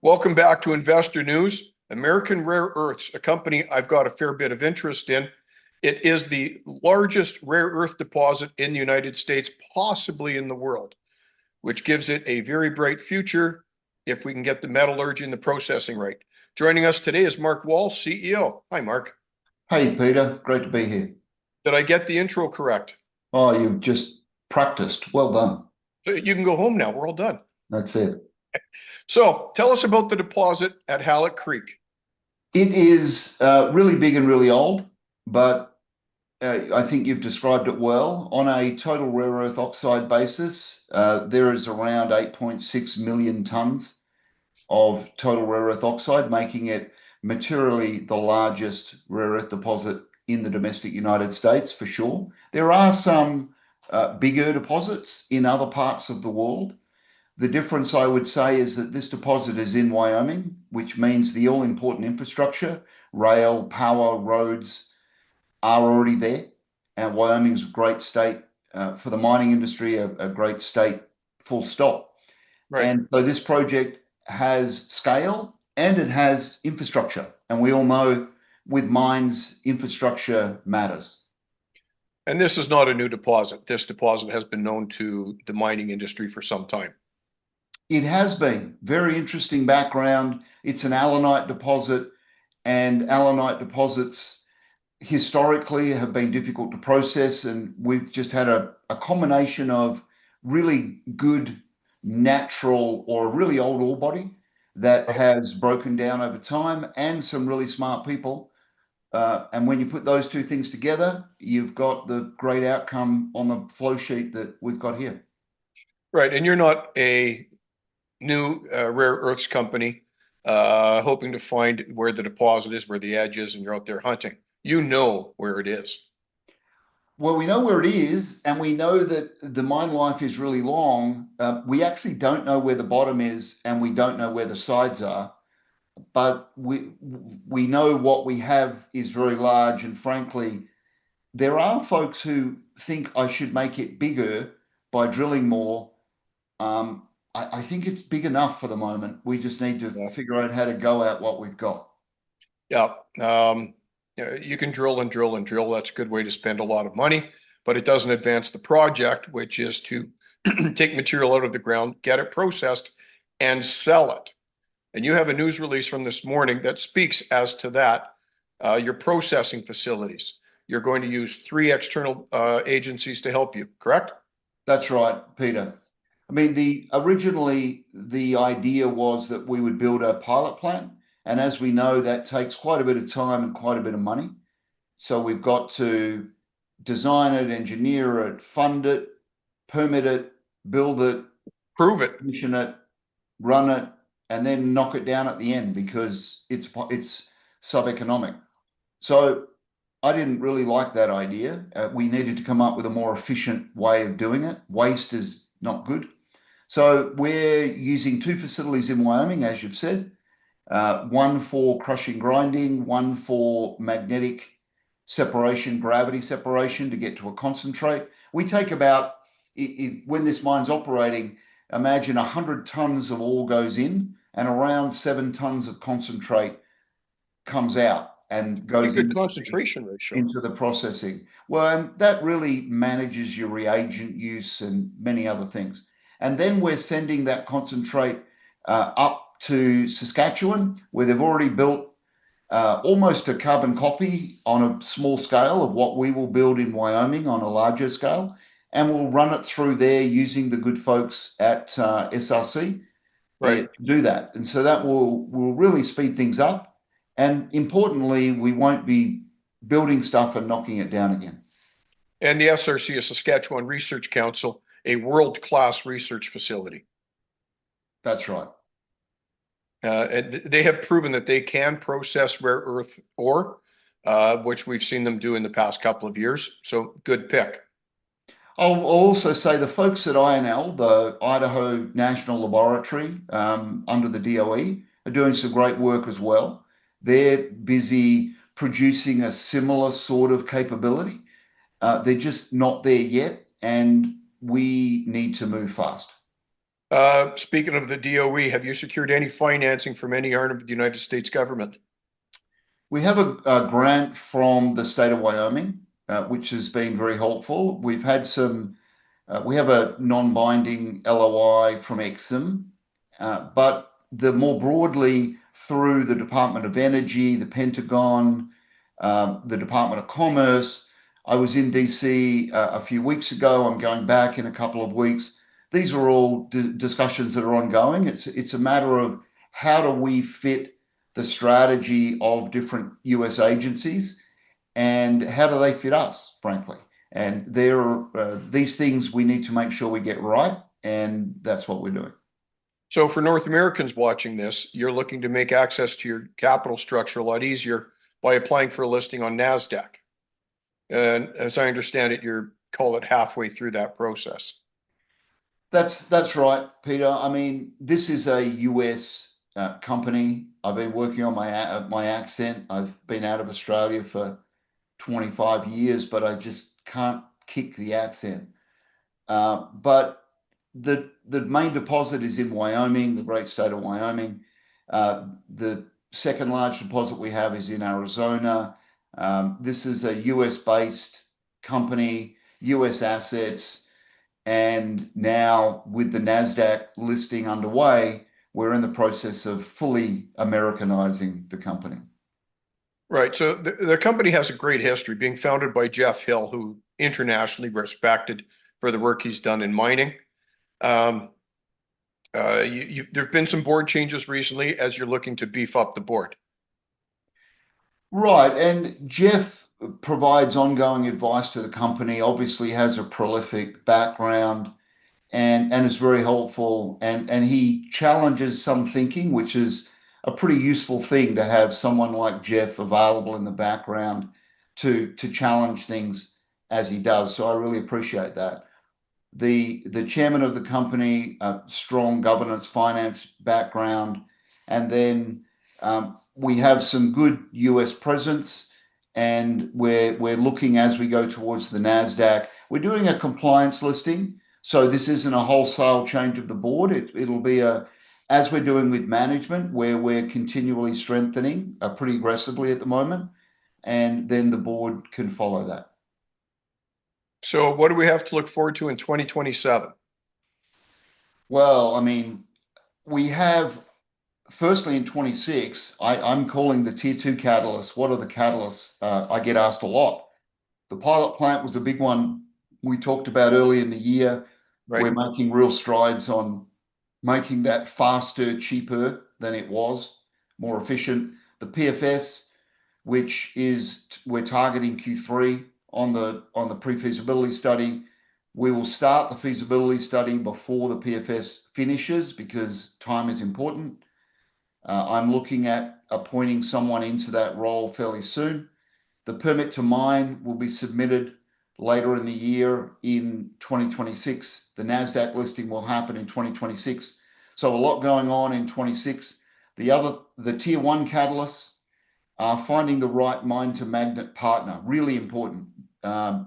Welcome back to Investor News. American Rare Earths, a company I've got a fair bit of interest in. It is the largest rare earth deposit in the United States, possibly in the world, which gives it a very bright future if we can get the metallurgy and the processing right. Joining us today is Mark Wall, CEO. Hi, Mark. Hey, Peter. Great to be here. Did I get the intro correct? Oh, you've just practiced. Well done. You can go home now. We're all done. That's it. So tell us about the deposit at Halleck Creek. It is really big and really old, but I think you've described it well. On a total rare earth oxide basis, there is around 8.6 million tons of total rare earth oxide, making it materially the largest rare earth deposit in the domestic United States, for sure. There are some bigger deposits in other parts of the world. The difference, I would say, is that this deposit is in Wyoming, which means the all-important infrastructure, rail, power, roads, are already there. And Wyoming's a great state for the mining industry, a great state, full stop. Right. And so this project has scale and it has infrastructure. And we all know with mines, infrastructure matters. And this is not a new deposit. This deposit has been known to the mining industry for some time. It has been. Very interesting background. It's an allanite deposit, and allanite deposits historically have been difficult to process, and we've just had a combination of really good natural or a really old ore body that has broken down over time and some really smart people. And when you put those two things together, you've got the great outcome on the flow sheet that we've got here. Right. And you're not a new rare earths company hoping to find where the deposit is, where the edge is, and you're out there hunting. You know where it is. Well, we know where it is, and we know that the mine life is really long. We actually don't know where the bottom is, and we don't know where the sides are. But we know what we have is very large, and frankly, there are folks who think I should make it bigger by drilling more. I think it's big enough for the moment. We just need to figure out how to go at what we've got. Yeah. You can drill and drill and drill. That's a good way to spend a lot of money, but it doesn't advance the project, which is to take material out of the ground, get it processed, and sell it. And you have a news release from this morning that speaks as to that. Your processing facilities. You're going to use 3 external agencies to help you, correct? That's right, Peter. I mean, originally the idea was that we would build a pilot plant, and as we know, that takes quite a bit of time and quite a bit of money. So we've got to design it, engineer it, fund it, permit it, build it, prove it, commission it, run it, and then knock it down at the end because it's sub-economic. So I didn't really like that idea. We needed to come up with a more efficient way of doing it. Waste is not good. So we're using 2 facilities in Wyoming, as you've said, one for crushing grinding, one for magnetic separation, gravity separation to get to a concentrate. We take about, when this mine's operating, imagine 100 tons of ore goes in and around 7 tons of concentrate comes out and goes good concentration ratio into the processing. Well, and that really manages your reagent use and many other things. And then we're sending that concentrate up to Saskatchewan, where they've already built almost a carbon copy on a small scale of what we will build in Wyoming on a larger scale. And we'll run it through there using the good folks at SRC to do that. And so that will really speed things up. And importantly, we won't be building stuff and knocking it down again. And the SRC is Saskatchewan Research Council, a world-class research facility. That's right. And they have proven that they can process rare earth ore, which we've seen them do in the past couple of years. So good pick. I'll also say the folks at INL, the Idaho National Laboratory under the DOE, are doing some great work as well. They're busy producing a similar sort of capability. They're just not there yet. and we need to move fast. Speaking of the DOE, have you secured any financing from any arm of the United States government? We have a grant from the state of Wyoming, which has been very helpful. We've had some, we have a non-binding LOI from Exim, but the more broadly through the Department of Energy, the Pentagon, the Department of Commerce. I was in DC a few weeks ago. I'm going back in a couple of weeks. These are all discussions that are ongoing. It's a matter of how do we fit the strategy of different US agencies and how do they fit us, frankly. And there are these things we need to make sure we get right, and that's what we're doing. So for North Americans watching this, you're looking to make access to your capital structure a lot easier by applying for a listing on NASDAQ. And as I understand it, you're call it halfway through that process. That's right, Peter. I mean, this is a US company. I've been working on my accent. I've been out of Australia for 25 years, but I just can't kick the accent. But the main deposit is in Wyoming, the great state of Wyoming. The second large deposit we have is in Arizona. This is a US based company, US assets, and now with the NASDAQ listing underway, we're in the process of fully Americanizing the company. Right. So the company has a great history, being founded by Jeff Hill, who internationally respected for the work he's done in mining. Um, there have been some board changes recently as you're looking to beef up the board. Right, and Jeff provides ongoing advice to the company, obviously has a prolific background and is very helpful and he challenges some thinking, which is a pretty useful thing to have someone like Jeff available in the background to challenge things as he does. So I really appreciate that. The chairman of the company, a strong governance finance background, and then we have some good US presence, and we're looking as we go towards the NASDAQ. We're doing a compliance listing, so this isn't a wholesale change of the board. It'll be as we're doing with management, where we're continually strengthening pretty aggressively at the moment, and then the board can follow that. So what do we have to look forward to in 2027? Well, I mean, we have firstly in 26, I'm calling the tier two catalysts. What are the catalysts? I get asked a lot. The pilot plant was a big one we talked about early in the year. Right. We're making real strides on making that faster, cheaper than it was, more efficient. The PFS, which is we're targeting Q3 on the pre-feasibility study. We will start the feasibility study before the PFS finishes because time is important. I'm looking at appointing someone into that role fairly soon. The permit to mine will be submitted later in the year in 2026. The NASDAQ listing will happen in 2026. So a lot going on in 26. The tier one catalysts are finding the right mine to magnet partner, really important.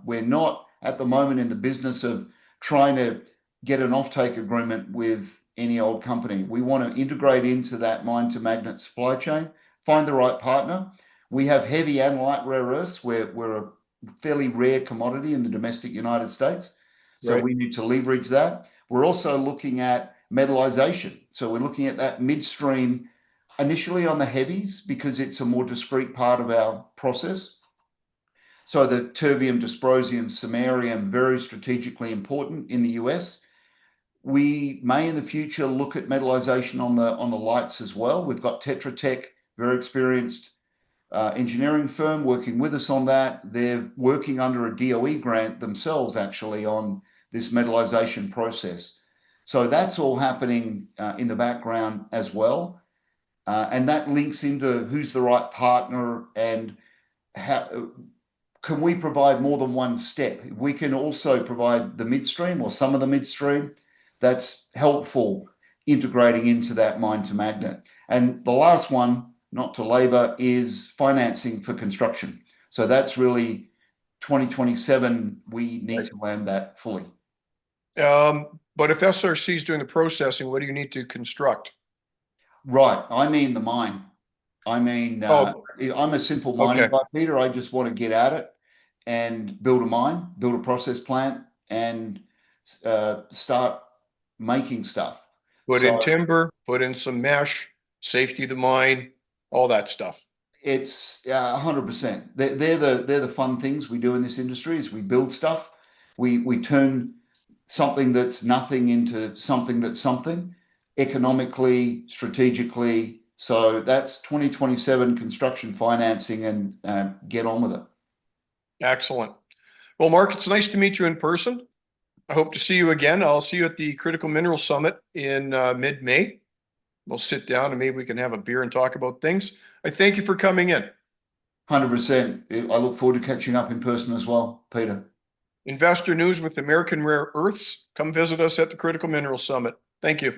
We're not at the moment in the business of trying to get an offtake agreement with any old company. We want to integrate into that mine to magnet supply chain, find the right partner. We have heavy and light rare earths. We're a fairly rare commodity in the domestic United States. So Right. we need to leverage that. We're also looking at metallization. So we're looking at that midstream initially on the heavies because it's a more discrete part of our process. So the terbium, dysprosium, samarium, very strategically important in the US. We may in the future look at metallization on the lights as well. We've got Tetra Tech, very experienced engineering firm working with us on that. They're working under a DOE grant themselves actually on this metallization process. So that's all happening in the background as well. And that links into who's the right partner and how can we provide more than one step. If we can also provide the midstream or some of the midstream, that's helpful integrating into that mine to magnet. And the last one, not to labor, is financing for construction. So that's really 2027, we need Right. to land that fully. But if SRC is doing the processing, what do you need to construct? Right. I mean the mine. Oh, I'm a simple mining okay. guy, Peter. I just want to get at it and build a mine, build a process plant, and start making stuff. Put in So timber, put in some mesh, safety of the mine, all that stuff. it's 100%. They're the fun things we do in this industry is we build stuff. We turn something that's nothing into something that's something economically, strategically. So that's 2027 construction financing and get on with it. Excellent. Well, Mark, it's nice to meet you in person. I hope to see you again. I'll see you at the Critical Mineral Summit in mid-May. We'll sit down and maybe we can have a beer and talk about things. I thank you for coming in. 100%. I look forward to catching up in person as well, Peter. Investor News with American Rare Earths. Come visit us at the Critical Mineral Summit. Thank you.